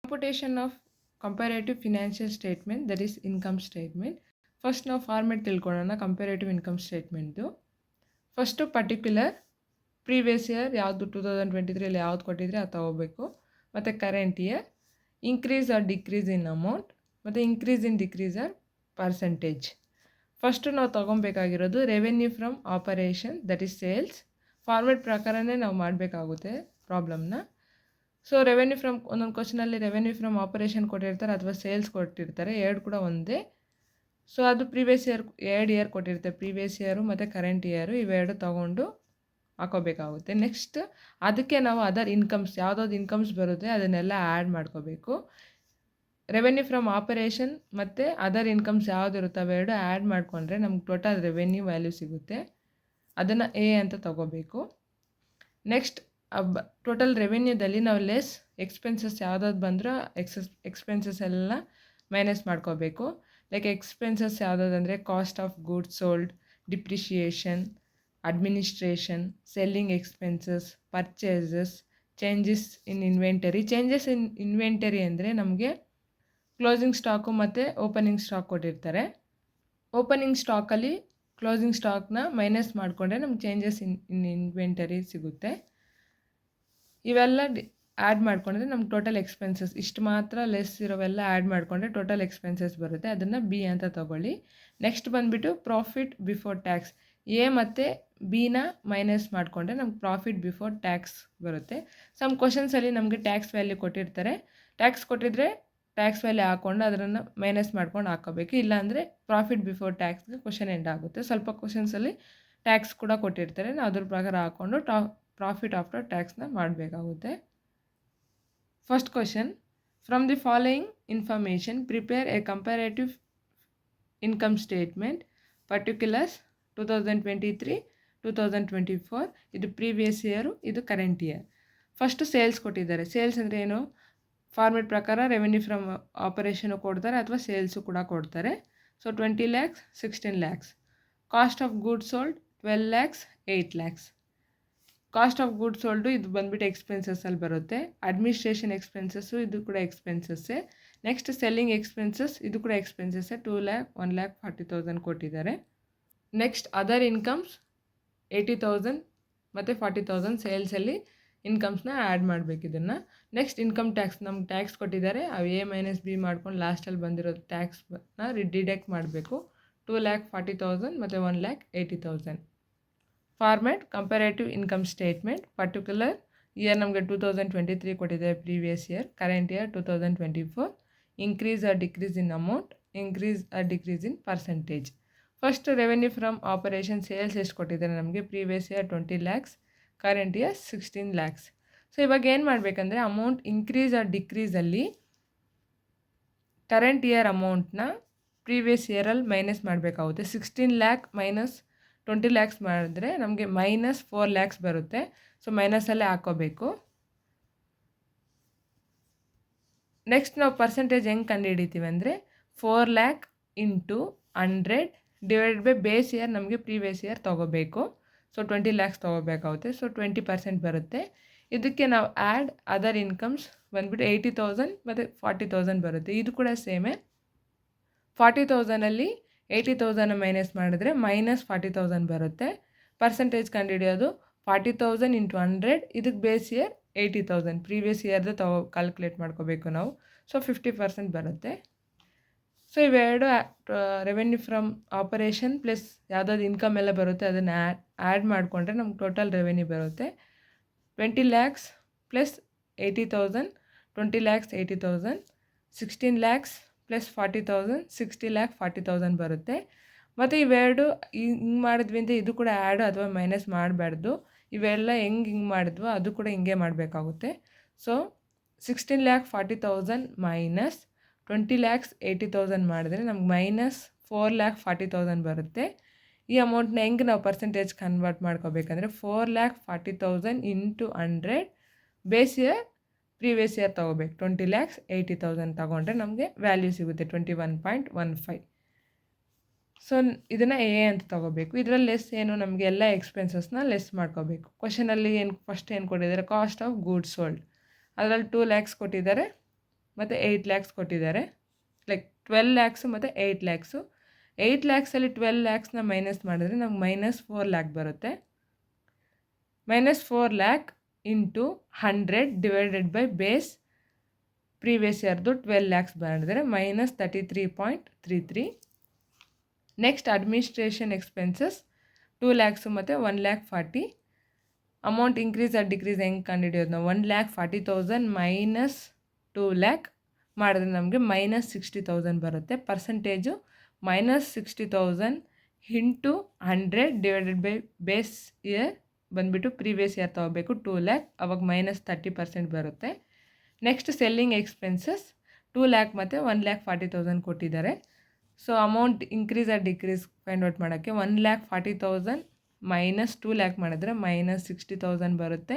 Computation of comparative financial statement, that is income statement. First ನಾವು format ತಿಳ್ಕೊಳ್ಳೋಣ comparative income ಸ್ಟೇಟ್ಮೆಂಟ್ದು. First particular previous year ಯಾವುದು 2023 ಯಾವ್ದು ಕೊಟ್ಟಿದ್ರೆ ಅದು ತೊಗೋಬೇಕು. ಮತ್ತು current year, increase or decrease in amount, ಮತ್ತು increase in decrease or percentage. First ನಾವು ತೊಗೊಬೇಕಾಗಿರೋದು revenue from operation, that is sales. Format ಪ್ರಕಾರನೇ ನಾವು ಮಾಡಬೇಕಾಗುತ್ತೆ ಪ್ರಾಬ್ಲಮ್ನ. ಸೊ ರೆವೆನ್ಯೂ ಫ್ರಮ್ ಒಂದೊಂದು ಕ್ವಶನಲ್ಲಿ ರೆವೆನ್ಯೂ ಫ್ರಮ್ ಆಪರೇಷನ್ ಕೊಟ್ಟಿರ್ತಾರೆ ಅಥವಾ ಸೇಲ್ಸ್ ಕೊಟ್ಟಿರ್ತಾರೆ, ಎರಡು ಕೂಡ ಒಂದೇ. ಸೊ ಅದು ಪ್ರೀವಿಯಸ್ ಇಯರ್ 2 ಇಯರ್ ಕೊಟ್ಟಿರ್ತಾರೆ, ಪ್ರೀವಿಯಸ್ ಇಯರು ಮತ್ತು ಕರೆಂಟ್ ಇಯರು, ಇವೆರಡು ತೊಗೊಂಡು ಹಾಕೋಬೇಕಾಗುತ್ತೆ. ನೆಕ್ಸ್ಟ್ ಅದಕ್ಕೆ ನಾವು ಅದರ್ ಇನ್ಕಮ್ಸ್ ಯಾವುದಾದ್ರು ಇನ್ಕಮ್ಸ್ ಬರುತ್ತೆ ಅದನ್ನೆಲ್ಲ ಆ್ಯಡ್ ಮಾಡ್ಕೋಬೇಕು. ರೆವೆನ್ಯೂ ಫ್ರಮ್ ಆಪರೇಷನ್ ಮತ್ತು ಅದರ್ ಇನ್ಕಮ್ಸ್ ಯಾವ್ದು ಇರುತ್ತೆ ಅವೆರಡು ಆ್ಯಡ್ ಮಾಡಿಕೊಂಡ್ರೆ ನಮ್ಗೆ ಟೋಟಲ್ ರೆವೆನ್ಯೂ ವ್ಯಾಲ್ಯೂ ಸಿಗುತ್ತೆ. ಅದನ್ನು ಎ ಅಂತ ತೊಗೋಬೇಕು. ನೆಕ್ಸ್ಟ್ ಟೋಟಲ್ ರೆವೆನ್ಯೂದಲ್ಲಿ ನಾವು ಲೆಸ್ ಎಕ್ಸ್ಪೆನ್ಸಸ್ ಯಾವುದಾದ್ರು ಬಂದರೂ ಎಕ್ಸ್ಪೆನ್ಸಸ್ ಎಲ್ಲ ಮೈನಸ್ ಮಾಡ್ಕೋಬೇಕು. ಲೈಕ್ ಎಕ್ಸ್ಪೆನ್ಸಸ್ ಯಾವುದಾದಂದರೆ cost of goods sold, depreciation, administration, selling expenses, purchases, changes in inventory. Changes in inventory ಅಂದರೆ ನಮಗೆ ಕ್ಲೋಸಿಂಗ್ ಸ್ಟಾಕು ಮತ್ತು ಓಪನಿಂಗ್ ಸ್ಟಾಕ್ ಕೊಟ್ಟಿರ್ತಾರೆ. ಓಪನಿಂಗ್ ಸ್ಟಾಕಲ್ಲಿ ಕ್ಲೋಸಿಂಗ್ ಸ್ಟಾಕ್ನ ಮೈನಸ್ ಮಾಡಿಕೊಂಡ್ರೆ ನಮ್ಗೆ ಚೇಂಜಸ್ ಇನ್ ಇನ್ವೆಂಟರಿ ಸಿಗುತ್ತೆ. ಇವೆಲ್ಲ ಆ್ಯಡ್ ಮಾಡಿಕೊಂಡ್ರೆ ನಮ್ಗೆ ಟೋಟಲ್ ಎಕ್ಸ್ಪೆನ್ಸಸ್ ಇಷ್ಟು ಮಾತ್ರ ಲೆಸ್ ಇರೋವೆಲ್ಲ ಆ್ಯಡ್ ಮಾಡಿಕೊಂಡ್ರೆ ಟೋಟಲ್ ಎಕ್ಸ್ಪೆನ್ಸಸ್ ಬರುತ್ತೆ. ಅದನ್ನು ಬಿ ಅಂತ ತೊಗೊಳ್ಳಿ. ನೆಕ್ಸ್ಟ್ ಬಂದುಬಿಟ್ಟು ಪ್ರಾಫಿಟ್ ಬಿಫೋರ್ ಟ್ಯಾಕ್ಸ್. ಎ ಮತ್ತು ಬಿನ ಮೈನಸ್ ಮಾಡಿಕೊಂಡ್ರೆ ನಮ್ಗೆ ಪ್ರಾಫಿಟ್ ಬಿಫೋರ್ ಟ್ಯಾಕ್ಸ್ ಬರುತ್ತೆ. ಸಮ್ ಕ್ವಶನ್ಸಲ್ಲಿ ನಮಗೆ ಟ್ಯಾಕ್ಸ್ ವ್ಯಾಲ್ಯೂ ಕೊಟ್ಟಿರ್ತಾರೆ. ಟ್ಯಾಕ್ಸ್ ಕೊಟ್ಟಿದ್ರೆ ಟ್ಯಾಕ್ಸ್ ವ್ಯಾಲ್ಯೂ ಹಾಕ್ಕೊಂಡು ಅದನ್ನು ಮೈನಸ್ ಮಾಡ್ಕೊಂಡು ಹಾಕೋಬೇಕು. ಇಲ್ಲಾಂದರೆ ಪ್ರಾಫಿಟ್ ಬಿಫೋರ್ ಟ್ಯಾಕ್ಸ್ಗೆ ಕ್ವಶನ್ ಎಂಡ್ ಆಗುತ್ತೆ. ಸ್ವಲ್ಪ ಕ್ವಶನ್ಸಲ್ಲಿ ಟ್ಯಾಕ್ಸ್ ಕೂಡ ಕೊಟ್ಟಿರ್ತಾರೆ, ನಾವು ಅದ್ರ ಪ್ರಕಾರ ಹಾಕ್ಕೊಂಡು ಪ್ರಾಫಿಟ್ ಆಫ್ಟರ್ ಟ್ಯಾಕ್ಸ್ನ ಮಾಡಬೇಕಾಗುತ್ತೆ. First question, from the following information prepare A comparative income statement particulars 2023, 2024. ಇದು ಪ್ರೀವಿಯಸ್ ಇಯರು, ಇದು ಕರೆಂಟ್ ಇಯರ್. ಫಸ್ಟು ಸೇಲ್ಸ್ ಕೊಟ್ಟಿದ್ದಾರೆ. ಸೇಲ್ಸ್ ಅಂದರೆ ಏನು? ಫಾರ್ಮೆಟ್ ಪ್ರಕಾರ ರೆವೆನ್ಯೂ ಫ್ರಮ್ ಆಪರೇಷನು ಕೊಡ್ತಾರೆ ಅಥವಾ ಸೇಲ್ಸು ಕೂಡ ಕೊಡ್ತಾರೆ. So 20 lakhs, 16 lakhs. Cost of goods sold 12 lakhs, 8 lakhs. Cost of goods sold ಇದು ಬಂದುಬಿಟ್ಟು ಎಕ್ಸ್ಪೆನ್ಸಸ್ಸಲ್ಲಿ ಬರುತ್ತೆ. ಅಡ್ಮಿನಿಸ್ಟ್ರೇಷನ್ ಎಕ್ಸ್ಪೆನ್ಸಸ್ಸು ಇದು ಕೂಡ ಎಕ್ಸ್ಪೆನ್ಸಸ್ಸೇ. ನೆಕ್ಸ್ಟ್ ಸೆಲ್ಲಿಂಗ್ ಎಕ್ಸ್ಪೆನ್ಸಸ್ ಇದು ಕೂಡ ಎಕ್ಸ್ಪೆನ್ಸಸ್ಸೇ. 2 lakh, 1,40,000 ಕೊಟ್ಟಿದ್ದಾರೆ. ನೆಕ್ಸ್ಟ್ ಅದರ್ ಇನ್ಕಮ್ಸ್ 80,000 ಮತ್ತು 40,000 ಸೇಲ್ಸಲ್ಲಿ ಇನ್ಕಮ್ಸ್ನ ಆ್ಯಡ್ ಮಾಡಬೇಕು ಇದನ್ನು. ನೆಕ್ಸ್ಟ್ ಇನ್ಕಮ್ ಟ್ಯಾಕ್ಸ್, ನಮ್ಗೆ ಟ್ಯಾಕ್ಸ್ ಕೊಟ್ಟಿದ್ದಾರೆ, ಅವು ಎ ಮೈನಸ್ ಬಿ ಮಾಡ್ಕೊಂಡು ಲಾಸ್ಟಲ್ಲಿ ಬಂದಿರೋ ಟ್ಯಾಕ್ಸ್ನ ಡಿಡಕ್ಟ್ ಮಾಡಬೇಕು. 2,40,000 ಮತ್ತು 1,80,000. Format comparative income statement particular year ನಮಗೆ 2023 ಕೊಟ್ಟಿದ್ದಾರೆ previous year, current year 2024. Increase or decrease in amount, increase or decrease in percentage. First revenue from operation sales ಎಷ್ಟು ಕೊಟ್ಟಿದ್ದಾರೆ ನಮಗೆ? Previous year 20 lakhs, current year 16 lakhs. So ಇವಾಗ ಏನು ಮಾಡಬೇಕಂದ್ರೆ amount increase or ಡಿಕ್ರೀಸಲ್ಲಿ current year ಅಮೌಂಟ್ನ previous ಇಯರಲ್ಲಿ minus ಮಾಡಬೇಕಾಗುತ್ತೆ. 16 lakh ಮೈನಸ್ 20 lakhs ಮಾಡಿದ್ರೆ ನಮಗೆ ಮೈನಸ್ 4 lakhs ಬರುತ್ತೆ. ಸೊ ಮೈನಸಲ್ಲೇ ಹಾಕೋಬೇಕು. ನೆಕ್ಸ್ಟ್ ನಾವು ಪರ್ಸೆಂಟೇಜ್ ಹೆಂಗೆ ಕಂಡುಹಿಡಿತೀವಿ ಅಂದರೆ 4 lakh into 100 divided by base year ನಮಗೆ ಪ್ರೀವಿಯಸ್ ಇಯರ್ ತೊಗೋಬೇಕು. So 20 lakhs ತೊಗೋಬೇಕಾಗುತ್ತೆ. ಸೊ 20% ಬರುತ್ತೆ. ಇದಕ್ಕೆ ನಾವು ಆ್ಯಡ್ ಅದರ್ ಇನ್ಕಮ್ಸ್ ಬಂದುಬಿಟ್ಟು 80,000 ಮತ್ತು 40,000 ಬರುತ್ತೆ. ಇದು ಕೂಡ ಸೇಮೇ. 40,000ಅಲ್ಲಿ 80,000 ಮೈನಸ್ ಮಾಡಿದ್ರೆ ಮೈನಸ್ 40,000 ಬರುತ್ತೆ. ಪರ್ಸೆಂಟೇಜ್ ಕಂಡುಹಿಡಿಯೋದು 40,000 ಇಂಟು 100, ಇದಕ್ಕೆ ಬೇಸ್ ಇಯರ್ 80,000, ಪ್ರೀವಿಯಸ್ ಇಯರ್ದು ಕ್ಯಾಲ್ಕುಲೇಟ್ ಮಾಡ್ಕೋಬೇಕು ನಾವು. ಸೊ 50% ಬರುತ್ತೆ. ಸೊ ಇವೆರಡು ರೆವೆನ್ಯೂ ಫ್ರಮ್ ಆಪರೇಷನ್ ಪ್ಲಸ್ ಯಾವುದಾದ್ರು ಇನ್ಕಮ್ ಎಲ್ಲ ಬರುತ್ತೆ ಅದನ್ನು ಆ್ಯಡ್ ಮಾಡಿಕೊಂಡ್ರೆ ನಮ್ಗೆ ಟೋಟಲ್ ರೆವೆನ್ಯೂ ಬರುತ್ತೆ. 20 lakhs plus 80,000, 20 lakhs 80,000, 16 lakhs plus 40,000, 60 lakh 40,000 ಬರುತ್ತೆ. ಮತ್ತು ಇವೆರಡು ಹಿಂಗೆ ಮಾಡಿದ್ವಿ ಅಂದರೆ ಇದು ಕೂಡ ಆ್ಯಡ್ ಅಥವಾ ಮೈನಸ್ ಮಾಡಬಾರ್ದು. ಇವೆಲ್ಲ ಹಿಂಗೆ ಮಾಡಿದ್ವೋ ಅದು ಕೂಡ ಹಿಂಗೆ ಮಾಡಬೇಕಾಗುತ್ತೆ. ಸೊ 16 lakh 40,000 ಮೈನಸ್ 20 lakhs 80,000 ಮಾಡಿದ್ರೆ ನಮ್ಗೆ ಮೈನಸ್ 4 lakh 40,000 ಬರುತ್ತೆ. ಈ ಅಮೌಂಟ್ನ ಹೆಂಗೆ ನಾವು ಪರ್ಸೆಂಟೇಜ್ ಕನ್ವರ್ಟ್ ಮಾಡ್ಕೋಬೇಕಂದ್ರೆ 4 lakh 40,000 into 100 base year previous year ತೊಗೋಬೇಕು. 20 lakhs 80,000 ತೊಗೊಂಡ್ರೆ ನಮಗೆ ವ್ಯಾಲ್ಯೂ ಸಿಗುತ್ತೆ 21.15. ಸೊ ಇದನ್ನು ಎ ಅಂತ ತೊಗೋಬೇಕು. ಇದರಲ್ಲಿ ಲೆಸ್ ಏನು, ನಮಗೆ ಎಲ್ಲ ಎಕ್ಸ್ಪೆನ್ಸಸ್ನ ಲೆಸ್ ಮಾಡ್ಕೋಬೇಕು. ಕ್ವಶನಲ್ಲಿ ಏನು ಫಸ್ಟ್ ಏನು ಕೊಟ್ಟಿದ್ದಾರೆ? Cost of goods sold. ಅದರಲ್ಲಿ 2 lakhs ಕೊಟ್ಟಿದ್ದಾರೆ. ಮತ್ತು 8 ಲ್ಯಾಕ್ಸ್ ಕೊಟ್ಟಿದ್ದಾರೆ. ಲೈಕ್ 12 ಲ್ಯಾಕ್ಸು ಮತ್ತು 8 ಲ್ಯಾಕ್ಸು. 8 ಲ್ಯಾಕ್ಸಲ್ಲಿ 12 ಲ್ಯಾಕ್ಸ್ನ ಮೈನಸ್ ಮಾಡಿದ್ರೆ ನಮ್ಗೆ -4 ಲ್ಯಾಕ್ ಬರುತ್ತೆ. -4 lakh into 100 divided by base previous ಇಯರ್ದು 12 ಲ್ಯಾಕ್ಸ್ ಮಾಡಿದರೆ -33.33. ನೆಕ್ಸ್ಟ್ ಅಡ್ಮಿನಿಸ್ಟ್ರೇಷನ್ ಎಕ್ಸ್ಪೆನ್ಸಸ್ 2 ಲ್ಯಾಕ್ಸು ಮತ್ತು 1,40,000. ಅಮೌಂಟ್ ಇನ್ಕ್ರೀಸ್ ಆರ್ ಡಿಕ್ರೀಸ್ ಹೆಂಗೆ ಕಂಡುಹಿಡಿಯೋದು ನಾವು? 1,40,000 ಮೈನಸ್ 2 ಲ್ಯಾಕ್ ಮಾಡಿದ್ರೆ ನಮಗೆ -60,000 ಬರುತ್ತೆ. Percentage -60,000 into 100 divided by base year ಬಂದುಬಿಟ್ಟು ಪ್ರೀವಿಯಸ್ ಇಯರ್ ತೊಗೋಬೇಕು 2 ಲ್ಯಾಕ್, ಅವಾಗ -30% ಬರುತ್ತೆ. ನೆಕ್ಸ್ಟ್ ಸೆಲ್ಲಿಂಗ್ ಎಕ್ಸ್ಪೆನ್ಸಸ್ 2 ಲ್ಯಾಕ್ ಮತ್ತು 1,40,000 ಕೊಟ್ಟಿದ್ದಾರೆ. So amount increase or decrease find out ಮಾಡೋಕ್ಕೆ 1,40,000 ಮೈನಸ್ 2 ಲ್ಯಾಕ್ ಮಾಡಿದ್ರೆ -60,000 ಬರುತ್ತೆ.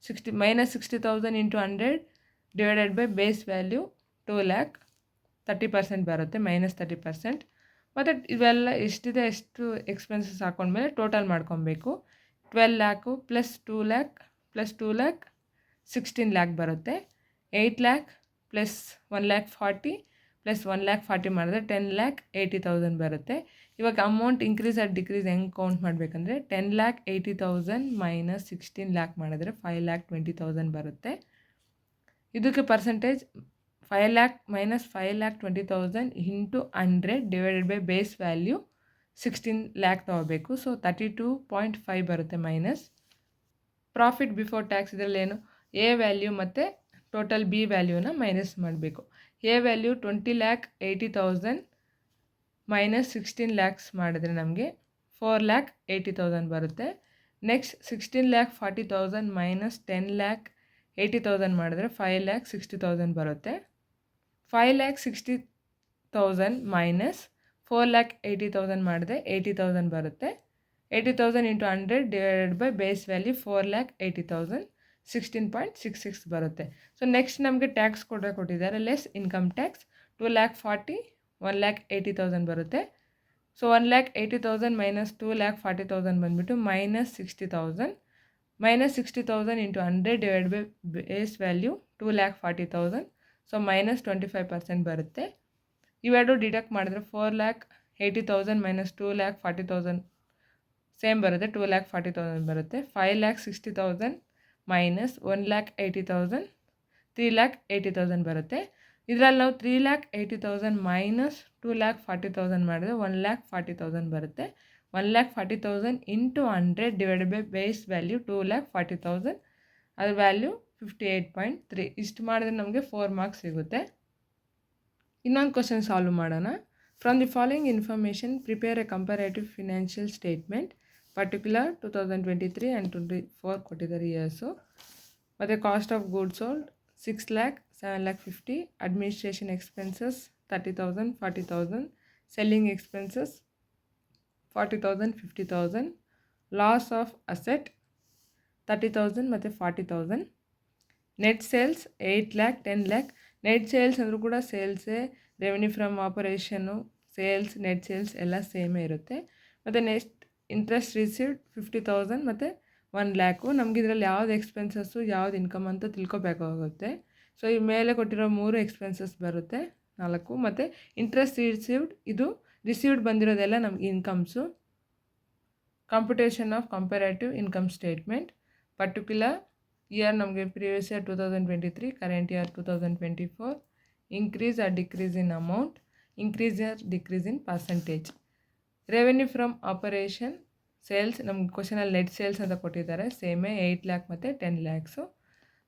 -60,000 into 100 divided by base value 2 lac, 30% ಬರುತ್ತೆ, -30%. ಮತ್ತು ಇವೆಲ್ಲ ಎಷ್ಟಿದೆ ಎಷ್ಟು ಎಕ್ಸ್ಪೆನ್ಸಸ್ ಹಾಕೊಂಡ್ಮೇಲೆ ಟೋಟಲ್ ಮಾಡ್ಕೊಬೇಕು. 12 lakh plus 2 lac plus 2 lac 16 lac ಬರುತ್ತೆ. 8 ಲ್ಯಾಕ್ ಪ್ಲಸ್ 1,40,000 ಪ್ಲಸ್ 1,40,000 ಮಾಡಿದ್ರೆ 10,80,000 ಬರುತ್ತೆ. ಇವಾಗ ಅಮೌಂಟ್ ಇನ್ಕ್ರೀಸ್ ಆರ್ ಡಿಕ್ರೀಸ್ ಹೆಂಗೆ ಕೌಂಟ್ ಮಾಡಬೇಕಂದ್ರೆ 10,80,000 ಮೈನಸ್ 16 ಲ್ಯಾಕ್ ಮಾಡಿದ್ರೆ 5,20,000 ಬರುತ್ತೆ. ಇದಕ್ಕೆ percentage 5 lakh minus 5,20,000 into 100 divided by base value 16 lakh ತೊಗೋಬೇಕು. ಸೊ 32.5 ಬರುತ್ತೆ ಮೈನಸ್. ಪ್ರಾಫಿಟ್ ಬಿಫೋರ್ ಟ್ಯಾಕ್ಸ್ ಇದರಲ್ಲೇನು ಎ ವ್ಯಾಲ್ಯೂ ಮತ್ತು ಟೋಟಲ್ ಬಿ ವ್ಯಾಲ್ಯೂನ ಮೈನಸ್ ಮಾಡಬೇಕು. ಎ ವ್ಯಾಲ್ಯೂ 20,80,000 ಮೈನಸ್ 16 ಲ್ಯಾಕ್ಸ್ ಮಾಡಿದ್ರೆ ನಮಗೆ 4,80,000 ಬರುತ್ತೆ. ನೆಕ್ಸ್ಟ್ 16,40,000 ಮೈನಸ್ 10,80,000 ಮಾಡಿದ್ರೆ 5,60,000 ಬರುತ್ತೆ. 5,60,000 ಮೈನಸ್ 4,80,000 ಮಾಡಿದ್ರೆ 80,000 ಬರುತ್ತೆ. 80,000 into 100 divided by base value 4,80,000 16.66 ಬರುತ್ತೆ. ಸೊ ನೆಕ್ಸ್ಟ್ ನಮಗೆ ಟ್ಯಾಕ್ಸ್ ಕೊಟ್ಟಿದ್ದಾರೆ. ಲೆಸ್ ಇನ್ಕಮ್ ಟ್ಯಾಕ್ಸ್ 2,40,000 1,80,000 ಬರುತ್ತೆ. ಸೊ 1,80,000 ಮೈನಸ್ 2,40,000 ಬಂದುಬಿಟ್ಟು -60,000. -60,000 into 100 divide by base value 2,40,000. So -25% ಬರುತ್ತೆ. ಇವೆರಡು ಡಿಡಕ್ಟ್ ಮಾಡಿದ್ರೆ 4,80,000 ಮೈನಸ್ 2,40,000 ಸೇಮ್ ಬರುತ್ತೆ, 2,40,000 ಬರುತ್ತೆ. 5,60,000 ಮೈನಸ್ 1,80,000 3,80,000 ಬರುತ್ತೆ. ಇದರಲ್ಲಿ ನಾವು 3,80,000 ಮೈನಸ್ 2,40,000 ಮಾಡಿದ್ರೆ 1,40,000 ಬರುತ್ತೆ. 1,40,000 into 100 divided by base value 2,40,000, ಅದ್ರ ವ್ಯಾಲ್ಯೂ 58.3. ಇಷ್ಟು ಮಾಡಿದ್ರೆ ನಮಗೆ 4 ಮಾರ್ಕ್ಸ್ ಸಿಗುತ್ತೆ. ಇನ್ನೊಂದು ಕ್ವಶನ್ ಸಾಲ್ವ್ ಮಾಡೋಣ. From the following information prepare a comparative financial statement particular 2023 and 24 ಕೊಟ್ಟಿದ್ದಾರೆ ಇಯರ್ಸು. ಮತ್ತು cost of goods sold 6 lakh 7,50,000, administration expenses 30,000 40,000, selling expenses 40,000 50,000, loss of asset 30,000 ಮತ್ತು 40,000, net sales 8 lakh 10 lakh. Net sales ಅಂದರೂ ಕೂಡ ಸೇಲ್ಸೇ, revenue from operation, sales, net sales ಎಲ್ಲ ಸೇಮೇ ಇರುತ್ತೆ. ಮತ್ತು ನೆಕ್ಸ್ಟ್ ಇಂಟ್ರೆಸ್ಟ್ ರಿಸೀವ್ಡ್ 50,000 ಮತ್ತು 1 ಲ್ಯಾಕು. ನಮ್ಗೆ ಇದರಲ್ಲಿ ಯಾವ್ದು ಎಕ್ಸ್ಪೆನ್ಸಸ್ಸು ಯಾವ್ದು ಇನ್ಕಮ್ ಅಂತ ತಿಳ್ಕೊಬೇಕಾಗುತ್ತೆ. ಸೊ ಈ ಮೇಲೆ ಕೊಟ್ಟಿರೋ 3 ಎಕ್ಸ್ಪೆನ್ಸಸ್ ಬರುತ್ತೆ 4. ಮತ್ತು ಇಂಟ್ರೆಸ್ಟ್ ರಿಸೀವ್ಡ್, ಇದು ರಿಸೀವ್ಡ್ ಬಂದಿರೋದೆಲ್ಲ ನಮ್ಗೆ incomes. Computation of comparative income statement particular year ನಮಗೆ previous year 2023, current year 2024. Increase or decrease in amount, increase or decrease in percentage. Revenue from operation sales ನಮ್ಗೆ ಕ್ವಶನಲ್ಲಿ ನೆಟ್ ಸೇಲ್ಸ್ ಅಂತ ಕೊಟ್ಟಿದ್ದಾರೆ, ಸೇಮೇ 8 lac ಮತ್ತು 10 lakhs.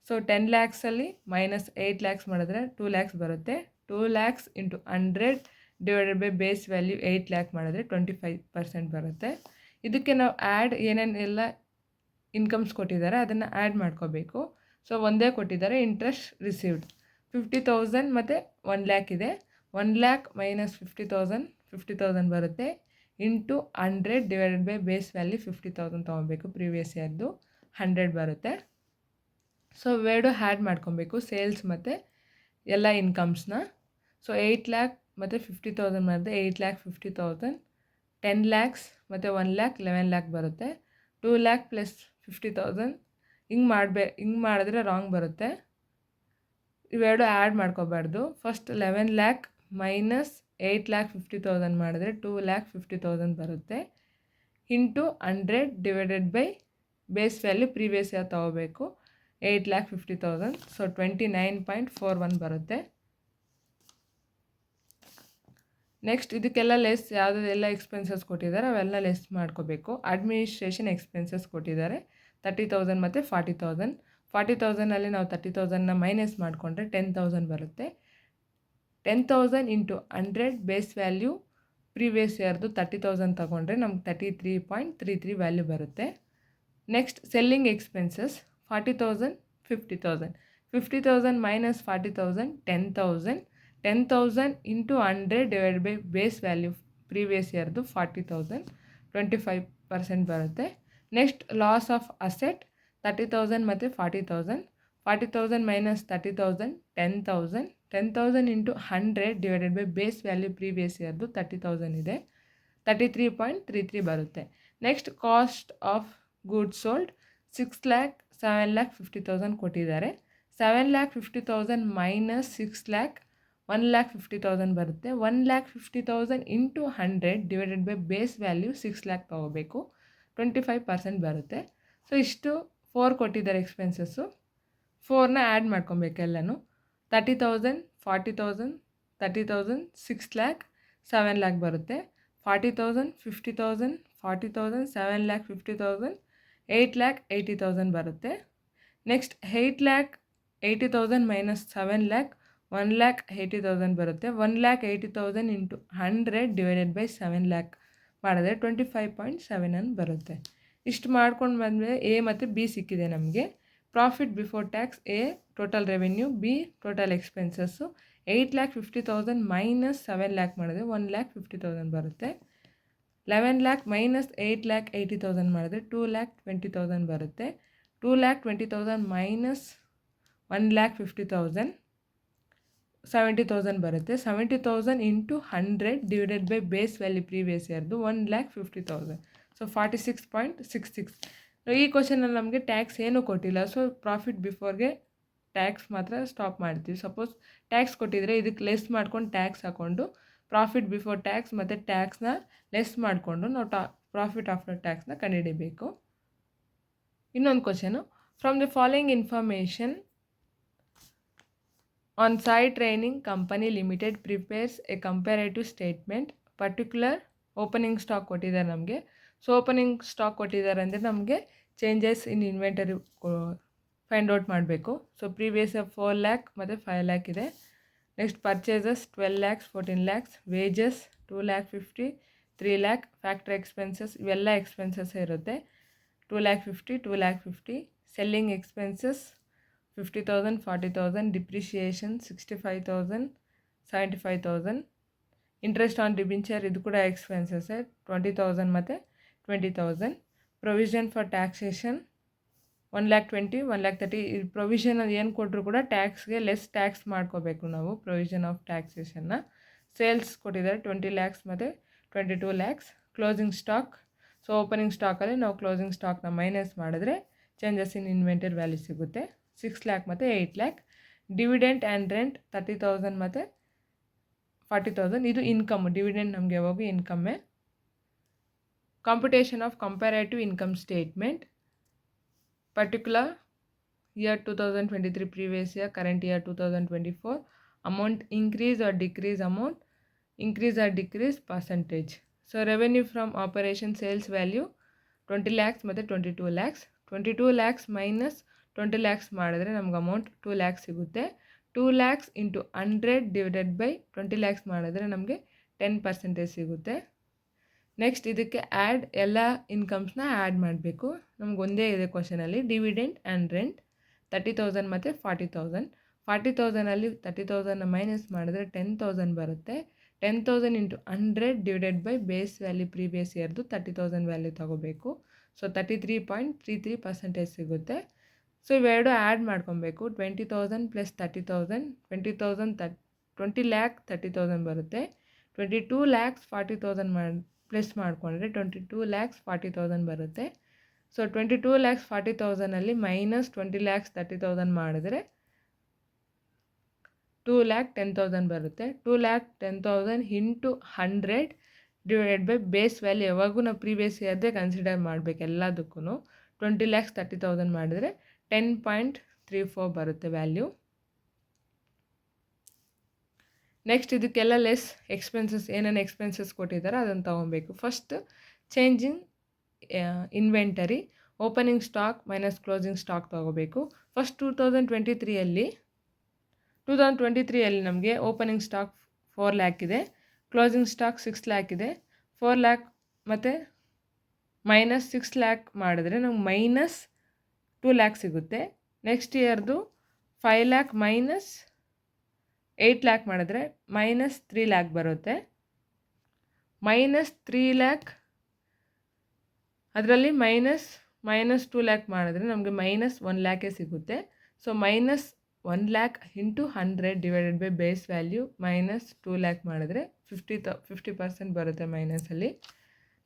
So 10 ಲ್ಯಾಕ್ಸಲ್ಲಿ minus 8 lakhs ಮಾಡಿದ್ರೆ 2 ಲ್ಯಾಕ್ಸ್ ಬರುತ್ತೆ. 2 lakhs into 100 divided by base value 8 lac ಮಾಡಿದ್ರೆ 25% ಬರುತ್ತೆ. ಇದಕ್ಕೆ ನಾವು ಆ್ಯಡ್ ಏನೇನೆಲ್ಲ ಇನ್ಕಮ್ಸ್ ಕೊಟ್ಟಿದ್ದಾರೆ ಅದನ್ನು ಆ್ಯಡ್ ಮಾಡ್ಕೋಬೇಕು. ಸೊ ಒಂದೇ ಕೊಟ್ಟಿದ್ದಾರೆ, ಇಂಟ್ರೆಸ್ಟ್ ರಿಸೀವ್ಡ್ 50,000 ಮತ್ತು 1 ಲ್ಯಾಕ್ ಇದೆ. 1 ಲ್ಯಾಕ್ ಮೈನಸ್ 50,000 ಬರುತ್ತೆ. Into 100 divided by base value 50,000 ತೊಗೊಬೇಕು, ಪ್ರೀವಿಯಸ್ ಇಯರ್ದು 100 ಬರುತ್ತೆ. ಸೊ ಇವೆರಡು ಆ್ಯಡ್ ಮಾಡ್ಕೊಬೇಕು, ಸೇಲ್ಸ್ ಮತ್ತು ಎಲ್ಲ ಇನ್ಕಮ್ಸ್ನ. ಸೊ 8 ಲ್ಯಾಕ್ ಮತ್ತು 50,000 ಮಾಡಿದ್ರೆ 8,50,000, 10 ಲ್ಯಾಕ್ಸ್ ಮತ್ತು 1 ಲ್ಯಾಕ್ 11 ಲ್ಯಾಕ್ ಬರುತ್ತೆ. 2 ಲ್ಯಾಕ್ ಪ್ಲಸ್ 50,000 ಹಿಂಗೆ ಮಾಡಿದ್ರೆ ರಾಂಗ್ ಬರುತ್ತೆ. ಇವೆರಡು ಆ್ಯಡ್ ಮಾಡ್ಕೋಬಾರ್ದು. ಫಸ್ಟ್ 11 ಲ್ಯಾಕ್ ಮೈನಸ್ 8,50,000 ಮಾಡಿದ್ರೆ 2,50,000 ಬರುತ್ತೆ. Into 100 divided by base value previous year ತೊಗೋಬೇಕು 8,50,000. ಸೊ 29.41 ಬರುತ್ತೆ. ನೆಕ್ಸ್ಟ್ ಇದಕ್ಕೆಲ್ಲ ಲೆಸ್ ಯಾವುದೆಲ್ಲ ಎಕ್ಸ್ಪೆನ್ಸಸ್ ಕೊಟ್ಟಿದ್ದಾರೆ ಅವೆಲ್ಲ ಲೆಸ್ ಮಾಡ್ಕೋಬೇಕು. ಅಡ್ಮಿನಿಸ್ಟ್ರೇಷನ್ ಎಕ್ಸ್ಪೆನ್ಸಸ್ ಕೊಟ್ಟಿದ್ದಾರೆ 30,000 ಮತ್ತು 40,000. 40,000ಅಲ್ಲಿ ನಾವು 30,000ನ ಮೈನಸ್ ಮಾಡಿಕೊಂಡ್ರೆ 10,000 ಬರುತ್ತೆ. 10,000 ಇಂಟು 100 ಬೇಸ್ ವ್ಯಾಲ್ಯೂ ಪ್ರೀವಿಯಸ್ ಇಯರ್ದು 30,000 ತೊಗೊಂಡ್ರೆ ನಮ್ಗೆ 33.33 ವ್ಯಾಲ್ಯೂ ಬರುತ್ತೆ. Next selling expenses 40,000 50,000. 50,000 minus 40,000 10,000. 10,000 into 100 divide by base value previous ಇಯರ್ದು 40,000 25% ಬರುತ್ತೆ. ನೆಕ್ಸ್ಟ್ ಲಾಸ್ ಆಫ್ ಅಸೆಟ್ 30,000 ಮತ್ತು 40,000. 40,000 minus 30,000 10,000. 10,000 into 100 divided by base value previous ಇಯರ್ದು 30,000 ಇದೆ 33.33 ಬರುತ್ತೆ. Next cost of goods sold 6 lakh 7,50,000 ಕೊಟ್ಟಿದ್ದಾರೆ. 7,50,000 ಮೈನಸ್ 6 ಲ್ಯಾಕ್ 1,50,000 ಬರುತ್ತೆ. 1,50,000 into 100 divided by base value 6 lakh ತೊಗೋಬೇಕು 25% ಬರುತ್ತೆ. ಸೊ ಇಷ್ಟು 4 ಕೊಟ್ಟಿದ್ದಾರೆ ಎಕ್ಸ್ಪೆನ್ಸಸ್ಸು. 4ನ ಆ್ಯಡ್ ಮಾಡ್ಕೊಬೇಕು ಎಲ್ಲನೂ 30,000 40,000 30,000 6 ಲ್ಯಾಕ್ 7 ಲ್ಯಾಕ್ ಬರುತ್ತೆ. 40,000 50,000 40,000 7,50,000 8,80,000 ಬರುತ್ತೆ. ನೆಕ್ಸ್ಟ್ 8,80,000 ಮೈನಸ್ 7 ಲ್ಯಾಕ್ 1,80,000 ಬರುತ್ತೆ. 1,80,000 ಇಂಟು 100 ಡಿವೈಡೆಡ್ ಬೈ 7 ಲ್ಯಾಕ್ ಮಾಡಿದ್ರೆ 25.7 ಬರುತ್ತೆ. ಇಷ್ಟು ಮಾಡ್ಕೊಂಡು ಬಂದಮೇಲೆ ಎ ಮತ್ತು ಬಿ ಸಿಕ್ಕಿದೆ ನಮಗೆ. Profit before tax A total revenue, B total expenses. 8,50,000 minus 7 lac ಮಾಡಿದ್ರೆ 1,50,000 ಬರುತ್ತೆ. 11 ಲ್ಯಾಕ್ ಮೈನಸ್ 8,80,000 ಮಾಡಿದ್ರೆ 2,20,000 ಬರುತ್ತೆ. 2,20,000 ಮೈನಸ್ 1,50,000 70,000 ಬರುತ್ತೆ. 70,000 into 100 divided by base value previous ಇಯರ್ದು 1,50,000. ಸೊ 46.66. ಈ ಕ್ವಶನಲ್ಲಿ ನಮಗೆ ಟ್ಯಾಕ್ಸ್ ಏನೂ ಕೊಟ್ಟಿಲ್ಲ. ಸೊ ಪ್ರಾಫಿಟ್ ಬಿಫೋರ್ಗೆ ಟ್ಯಾಕ್ಸ್ ಮಾತ್ರ ಸ್ಟಾಪ್ ಮಾಡ್ತೀವಿ. ಸಪೋಸ್ ಟ್ಯಾಕ್ಸ್ ಕೊಟ್ಟಿದ್ರೆ ಇದಕ್ಕೆ ಲೆಸ್ ಮಾಡ್ಕೊಂಡು ಟ್ಯಾಕ್ಸ್ ಹಾಕ್ಕೊಂಡು ಪ್ರಾಫಿಟ್ ಬಿಫೋರ್ ಟ್ಯಾಕ್ಸ್ ಮತ್ತು ಟ್ಯಾಕ್ಸ್ನ ಲೆಸ್ ಮಾಡಿಕೊಂಡು ನಾವು ಪ್ರಾಫಿಟ್ ಆಫ್ಟರ್ ಟ್ಯಾಕ್ಸ್ನ ಕಂಡುಹಿಡಿಬೇಕು. ಇನ್ನೊಂದು question, from the following information on site training company limited prepares a comparative statement. Particular opening stock ಕೊಟ್ಟಿದ್ದಾರೆ ನಮಗೆ. ಸೊ ಓಪನಿಂಗ್ ಸ್ಟಾಕ್ ಕೊಟ್ಟಿದ್ದಾರೆ ಅಂದರೆ ನಮಗೆ changes in inventory find out ಮಾಡಬೇಕು. ಸೊ ಪ್ರೀವಿಯಸ್ 4 ಲ್ಯಾಕ್ ಮತ್ತು 5 ಲ್ಯಾಕ್ ಇದೆ. Next purchases 12 lakhs 14 lakhs. Wages 2,50,000 3 lakh. Factory expenses ಇವೆಲ್ಲ expenses ಇರುತ್ತೆ 2,50,000 2,50,000. Selling expenses 50,000 40,000. Depreciation 65,000 75,000. Interest on ಡಿಬಿಂಚರ್ ಇದು ಕೂಡ ಎಕ್ಸ್ಪೆನ್ಸಸ್ 20,000 ಮತ್ತು 20,000. Provision for taxation 1,20,000 1,30,000. ಈ ಪ್ರೊವಿಷನ್ ಅದು ಏನು ಕೊಟ್ಟರು ಕೂಡ ಟ್ಯಾಕ್ಸ್ಗೆ ಲೆಸ್ ಟ್ಯಾಕ್ಸ್ ಮಾಡ್ಕೋಬೇಕು ನಾವು ಪ್ರೊವಿಷನ್ ಆಫ್ ಟ್ಯಾಕ್ಸೇಷನ್ನ. ಸೇಲ್ಸ್ ಕೊಟ್ಟಿದ್ದಾರೆ 20 ಲ್ಯಾಕ್ಸ್ ಮತ್ತು 22 lakhs. Closing stock, so opening ಸ್ಟಾಕಲ್ಲಿ ನಾವು ಕ್ಲೋಸಿಂಗ್ ಸ್ಟಾಕ್ನ ಮೈನಸ್ ಮಾಡಿದ್ರೆ ಚೇಂಜಸ್ ಇನ್ ಇನ್ವೆಂಟರಿ ವ್ಯಾಲ್ಯೂ ಸಿಗುತ್ತೆ 6 ಲ್ಯಾಕ್ ಮತ್ತು 8 ಲ್ಯಾಕ್. ಡಿವಿಡೆಂಟ್ ಆ್ಯಂಡ್ ರೆಂಟ್ 30,000 ಮತ್ತು 40,000. ಇದು ಇನ್ಕಮ್. ಡಿವಿಡೆಂಟ್ ನಮಗೆ ಯಾವಾಗ ಇನ್ಕಮ್ಮೇ. Computation of comparative income statement. Particular year 2023 previous year, current year 2024. Amount increase or decrease, amount increase or decrease percentage. So revenue from operation sales value 20 lakhs ಮತ್ತು 22 lakhs. 22 lakhs minus 20 lakhs ಮಾಡಿದ್ರೆ ನಮ್ಗೆ amount 2 lakhs ಸಿಗುತ್ತೆ. 2 lakhs into 100 divided by 20 lakhs ಮಾಡಿದ್ರೆ ನಮಗೆ 10% ಸಿಗುತ್ತೆ. Next ಇದಕ್ಕೆ add ಎಲ್ಲ ಇನ್ಕಮ್ಸ್ನ add ಮಾಡಬೇಕು. ನಮ್ಗೆ ಒಂದೇ ಇದೆ ಕ್ವಶನಲ್ಲಿ. ಡಿವಿಡೆಂಟ್ ಆ್ಯಂಡ್ ರೆಂಟ್ 30,000 ಮತ್ತು 40,000. 40,000ಅಲ್ಲಿ 30,000ನ ಮೈನಸ್ ಮಾಡಿದ್ರೆ 10,000 ಬರುತ್ತೆ. 10,000 into 100 divided by base value previous ಇಯರ್ದು 30,000 ವ್ಯಾಲ್ಯೂ ತೊಗೋಬೇಕು. ಸೊ 33.33% ಸಿಗುತ್ತೆ. ಸೊ ಇವೆರಡು ಆ್ಯಡ್ ಮಾಡ್ಕೊಬೇಕು. 20,000 ಪ್ಲಸ್ 30,000 20 ಲ್ಯಾಕ್ 30,000 ಬರುತ್ತೆ. 22 ಲ್ಯಾಕ್ಸ್ 40,000 ಪ್ಲಸ್ ಮಾಡಿಕೊಂಡ್ರೆ 22 ಲ್ಯಾಕ್ಸ್ 40,000 ಬರುತ್ತೆ. ಸೊ 22 ಲ್ಯಾಕ್ಸ್ 40,000ಅಲ್ಲಿ ಮೈನಸ್ 20 ಲ್ಯಾಕ್ಸ್ 30,000 ಮಾಡಿದ್ರೆ 2,10,000 ಬರುತ್ತೆ. 2,10,000 into 100 divided by base value. ಯಾವಾಗೂ ನಾವು ಪ್ರೀವಿಯಸ್ ಇಯರ್ದೇ ಕನ್ಸಿಡರ್ ಮಾಡಬೇಕು ಎಲ್ಲದಕ್ಕೂ. 20,30,000 ಮಾಡಿದರೆ 10.34 ಬರುತ್ತೆ ವ್ಯಾಲ್ಯೂ. ನೆಕ್ಸ್ಟ್ ಇದಕ್ಕೆಲ್ಲ ಲೆಸ್ ಎಕ್ಸ್ಪೆನ್ಸಸ್, ಏನೇನು ಎಕ್ಸ್ಪೆನ್ಸಸ್ ಕೊಟ್ಟಿದ್ದಾರೋ ಅದನ್ನು ತೊಗೊಬೇಕು. First change in inventory, opening stock minus closing stock ತೊಗೋಬೇಕು. ಫಸ್ಟ್ 2023ಯಲ್ಲಿ ನಮಗೆ ಓಪನಿಂಗ್ ಸ್ಟಾಕ್ 4 ಲ್ಯಾಕ್ ಇದೆ, ಕ್ಲೋಸಿಂಗ್ ಸ್ಟಾಕ್ 6 ಲ್ಯಾಕ್ ಇದೆ. 4 ಲ್ಯಾಕ್ ಮತ್ತು ಮೈನಸ್ 6 ಲ್ಯಾಕ್ ಮಾಡಿದ್ರೆ ನಮ್ಗೆ ಮೈನಸ್ 2 ಲ್ಯಾಕ್ ಸಿಗುತ್ತೆ. ನೆಕ್ಸ್ಟ್ ಇಯರ್ದು 5 ಲ್ಯಾಕ್ ಮೈನಸ್ 8 ಲ್ಯಾಕ್ ಮಾಡಿದ್ರೆ ಮೈನಸ್ 3 ಲ್ಯಾಕ್ ಬರುತ್ತೆ. ಮೈನಸ್ 3 ಲ್ಯಾಕ್ ಅದರಲ್ಲಿ ಮೈನಸ್ 2 ಲ್ಯಾಕ್ ಮಾಡಿದ್ರೆ ನಮಗೆ ಮೈನಸ್ 1 ಲ್ಯಾಕೇ ಸಿಗುತ್ತೆ. So minus 1 lac into 100 divided by base value minus 2 lac ಮಾಡಿದ್ರೆ 50% ಬರುತ್ತೆ ಮೈನಸಲ್ಲಿ.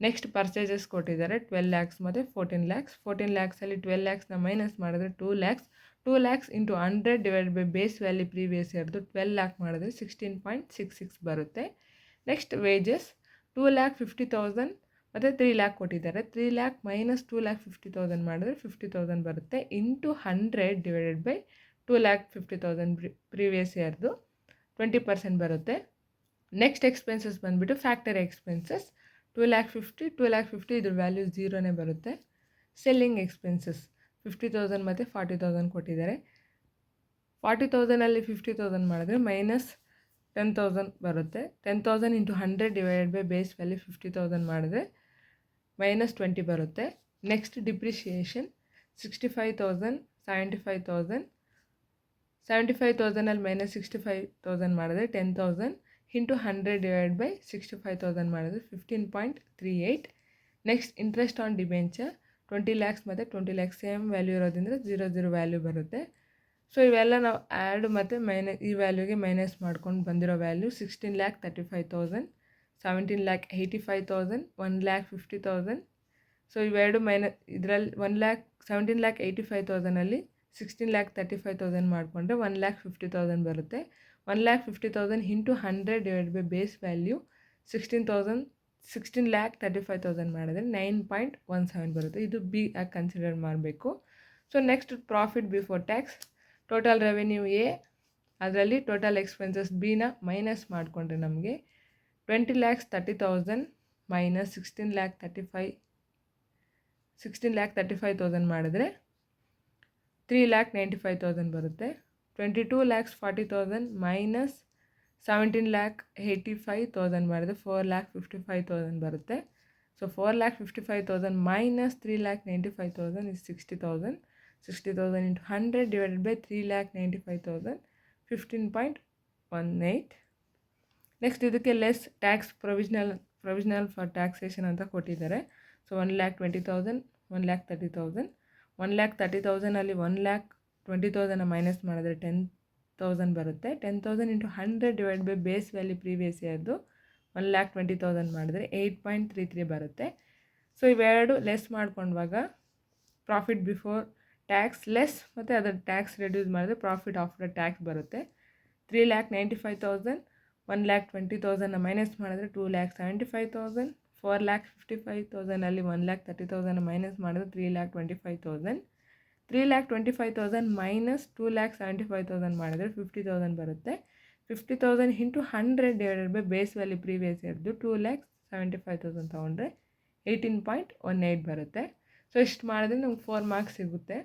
ನೆಕ್ಸ್ಟ್ ಪರ್ಚೇಸಸ್ ಕೊಟ್ಟಿದ್ದಾರೆ 12 ಲ್ಯಾಕ್ಸ್ ಮತ್ತು 14 ಲ್ಯಾಕ್ಸ್. 14 ಲ್ಯಾಕ್ಸಲ್ಲಿ 12 ಲ್ಯಾಕ್ಸ್ನ ಮೈನಸ್ ಮಾಡಿದ್ರೆ 2 lakhs. 2 lakhs into 100 divided by base value previous ಇಯರ್ದು 12 ಲ್ಯಾಕ್ ಮಾಡಿದ್ರೆ 16.66 ಬರುತ್ತೆ. ನೆಕ್ಸ್ಟ್ ವೇಜಸ್ 2,50,000 ಮತ್ತು 3 ಲ್ಯಾಕ್ ಕೊಟ್ಟಿದ್ದಾರೆ. 3 ಲ್ಯಾಕ್ ಮೈನಸ್ 2,50,000 ಮಾಡಿದ್ರೆ 50,000 ಬರುತ್ತೆ. ಇಂಟು 100 ಡಿವೈಡೆಡ್ ಬೈ 2,50,000 ಪ್ರೀವಿಯಸ್ ಇಯರ್ದು 20% ಬರುತ್ತೆ. ನೆಕ್ಸ್ಟ್ ಎಕ್ಸ್ಪೆನ್ಸಸ್ ಬಂದುಬಿಟ್ಟು ಫ್ಯಾಕ್ಟರಿ ಎಕ್ಸ್ಪೆನ್ಸಸ್ 2,50,000 ಇದ್ರ ವ್ಯಾಲ್ಯೂ 0ನೇ ಬರುತ್ತೆ. ಸೆಲ್ಲಿಂಗ್ ಎಕ್ಸ್ಪೆನ್ಸಸ್ 50,000 ಮತ್ತು 40,000 ಕೊಟ್ಟಿದ್ದಾರೆ. 40,000ಅಲ್ಲಿ 50,000 ಮಾಡಿದ್ರೆ ಮೈನಸ್ 10,000 ಬರುತ್ತೆ. 10,000 into 100 divided by base value 50,000 ಮಾಡಿದ್ರೆ ಮೈನಸ್ 20 ಬರುತ್ತೆ. Next depreciation 65,000, 75,000. 75,000ಅಲ್ಲಿ ಮೈನಸ್ 65,000 ಮಾಡಿದ್ರೆ 10,000 ಇಂಟು 100 ಡಿವೈಡ್ ಬೈ 65,000 ಮಾಡಿದ್ರೆ 15.38. Next interest on debenture 20 lakhs ಮತ್ತು 20 ಲ್ಯಾಕ್ಸ್ ಸೇಮ್ ವ್ಯಾಲ್ಯೂ ಇರೋದ್ರಿಂದ 0 ವ್ಯಾಲ್ಯೂ ಬರುತ್ತೆ. ಸೊ ಇವೆಲ್ಲ ನಾವು ಆ್ಯಡ್ ಮತ್ತು ಈ ವ್ಯಾಲ್ಯೂಗೆ ಮೈನಸ್ ಮಾಡ್ಕೊಂಡು ಬಂದಿರೋ ವ್ಯಾಲ್ಯೂ 16,35,000, 17,85,000, 1,50,000. ಸೊ ಇವೆರಡು ಇದರಲ್ಲಿ 17,85,000ಅಲ್ಲಿ 16,35,000 ಮಾಡಿಕೊಂಡ್ರೆ 1,50,000 ಬರುತ್ತೆ. 1,50,000 into 100 divide by base value 16,35,000 ಮಾಡಿದ್ರೆ 9.17 ಬರುತ್ತೆ. ಇದು ಬಿ ಆಗಿ ಕನ್ಸಿಡರ್ ಮಾಡಬೇಕು. So next profit before tax, total revenue A, ಅದರಲ್ಲಿ ಟೋಟಲ್ ಎಕ್ಸ್ಪೆನ್ಸಸ್ ಬಿನ ಮೈನಸ್ ಮಾಡಿಕೊಂಡ್ರೆ ನಮಗೆ 20,30,000 ಮೈನಸ್ 16,35,000 ಮಾಡಿದ್ರೆ 3,95,000 ಬರುತ್ತೆ. 22,40,000 ಮೈನಸ್ 17,85,000 ಮಾಡಿದ್ರೆ 4,55,000 ಬರುತ್ತೆ. So 4,55,000 minus 3,95,000 is 60,000. 60,000 into 100 divided by 3,95,000 15.18. Next ಇದಕ್ಕೆ less tax provisional for taxation ಅಂತ ಕೊಟ್ಟಿದ್ದಾರೆ. ಸೊ 1,20,000, 1,30,000. 1,30,000ಅಲ್ಲಿ 1,20,000 ಮೈನಸ್ ಮಾಡಿದ್ರೆ 10,000 ಬರುತ್ತೆ. 10,000 into 100 divide by base value previous ಇಯರ್ದು 1,20,000 ಮಾಡಿದ್ರೆ 8.33 ಬರುತ್ತೆ. ಸೊ ಇವೆರಡು ಲೆಸ್ ಮಾಡ್ಕೊಂಡಾಗ ಪ್ರಾಫಿಟ್ ಬಿಫೋರ್ ಟ್ಯಾಕ್ಸ್ ಲೆಸ್ ಮತ್ತು ಅದರ ಟ್ಯಾಕ್ಸ್ ರೆಡ್ಯೂಸ್ ಮಾಡಿದ್ರೆ ಪ್ರಾಫಿಟ್ ಆಫ್ಟರ್ ಟ್ಯಾಕ್ಸ್ ಬರುತ್ತೆ. 3,95,000, 1,20,000 ಮೈನಸ್ ಮಾಡಿದ್ರೆ 2,75,000. 4,55,000ಅಲ್ಲಿ 1,30,000 ಮೈನಸ್ ಮಾಡಿದ್ರೆ 3,25,000. 3,25,000 ಮೈನಸ್ 2,75,000 ಮಾಡಿದ್ರೆ 50,000 ಬರುತ್ತೆ. 50,000 into 100 divided by base value previous ಇಯರ್ದು 2,75,000 ತೊಗೊಂಡ್ರೆ 18.18 ಬರುತ್ತೆ. ಸೊ ಇಷ್ಟು ಮಾಡಿದ್ರೆ ನಮ್ಗೆ 4 ಮಾರ್ಕ್ಸ್ ಸಿಗುತ್ತೆ.